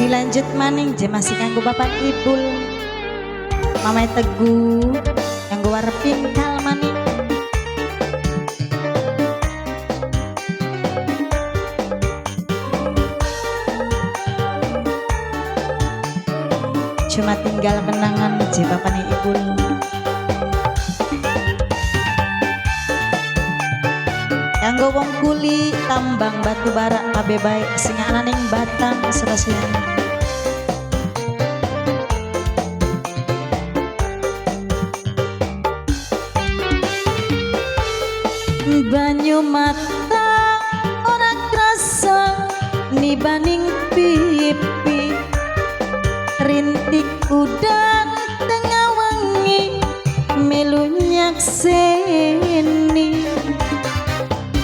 Dilanjut maning je masih kanggo bapak ibul mamai teguh kanggo warping kal maning cuma tinggal kenangan je bapak ibul kanggo wong kuli tambang batu bara kabeh bae sing ananing Batam Surasian banyu mata ora krasa nibaning pipi rintik udan tengah wengi melu nyakseni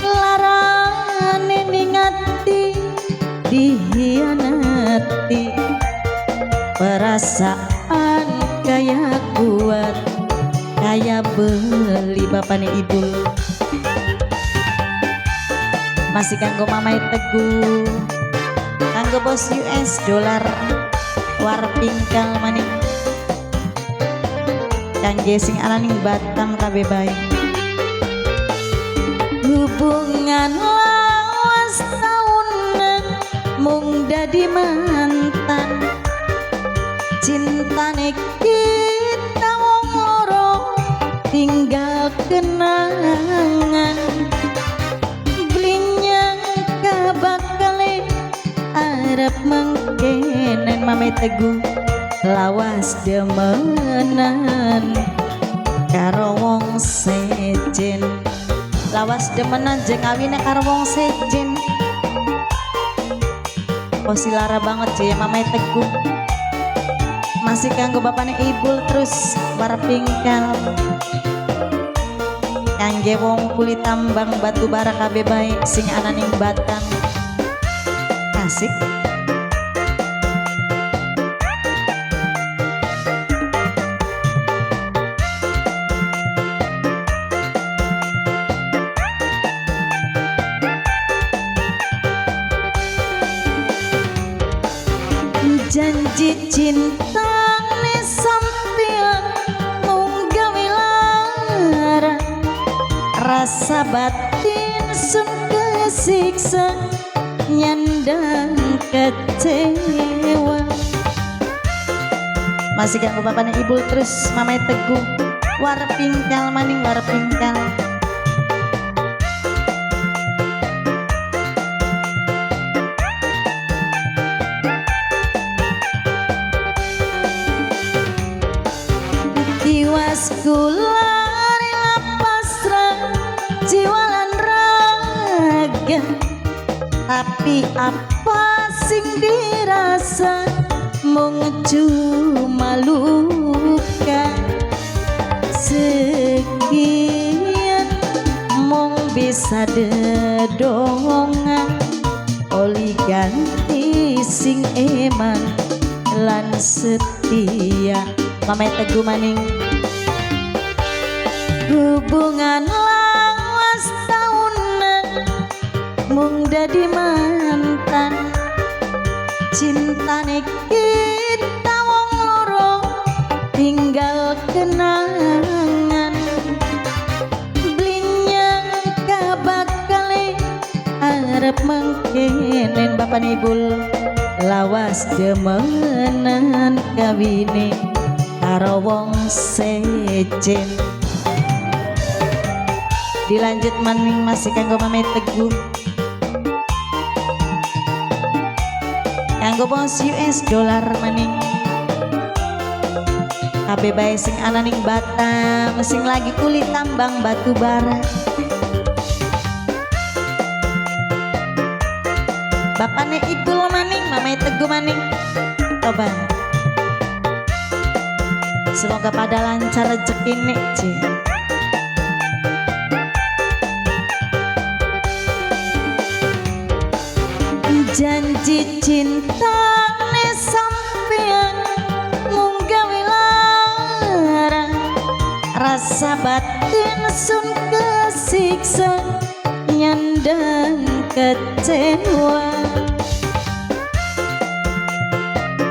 larane ning ati dihianati perasaan kaya kuat kaya beli bapane ibu masih kanggo mamai teguh kanggo bos US dollar warping kal maning kangge sing ananing Batam kabeh bae hubungan lawas taunan mung dadi mantan cintane kita wong loro tinggal kenangan arep mengkenen mame teguh lawas demenan karo wong sejen lawas demenan jeung awine karo wong sejen posilara banget je mame teguh masih kanggo bapane ibul terus warping kal kangge wong kulit tambang batu bara kabeh bae sing ananing Batam asik janji cinta ne sampean mung gawe lara rasa batin sun kesiksa nyandang kecewa masih kanggo bapane ibu terus mamai teguh warping kal maning warping kal tiwas kula rela pasrah jiwa lan raga tapi apa sing dirasa mung cuma luka sekian mung bisa dedongan oli ganti sing eman lan setia mamai teguh maning hubungan lawas taunan mung dadi mantan cintane kita wong loro tinggal kenangan blinyang kabakale arep mengkenen bapane ibul lawas demenan kawine karo wong sejen dilanjut maning masih kanggo mamai teguh kanggo bos US dollar maning kabeh bae sing ananing Batam sing lagi kulit tambang batu bara bapane ibul maning mamai teguh maning coba semoga pada lancar rezekine je janji cinta ne sampean mung gawe lara rasa batin sun kesiksa nyandang kecewa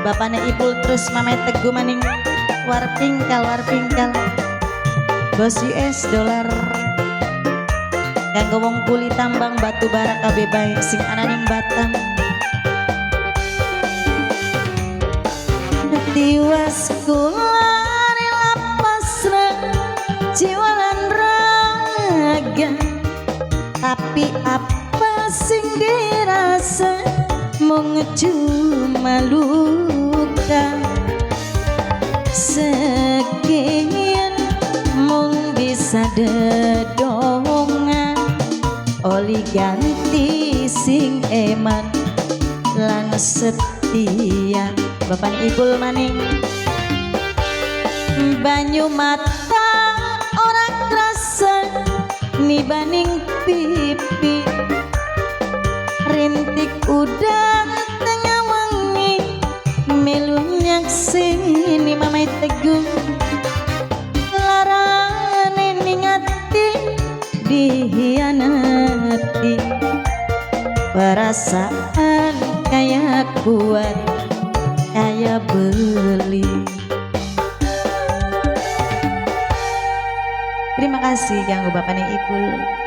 bapaknya Ipul terus mamai Teguh maning warpingkal bos US dollar kanggo wong kuli tambang batu bara kabeh bae sing ana ning Batam. Tiwas kula rela pasrah jiwa lan raga, tapi apa sing dirasa mung cuma luka. Sekian mung bisa dedongan oli ganti sing eman lan setia. Bapak Ipul maning banyu mata orang rasa nibaning pipi rintik udang tengah wangi melunyak sini mamai Teguh larane ningati dihianati perasaan kayak kuat kaya beli. Terima kasih kanggo bapaknya Ipul.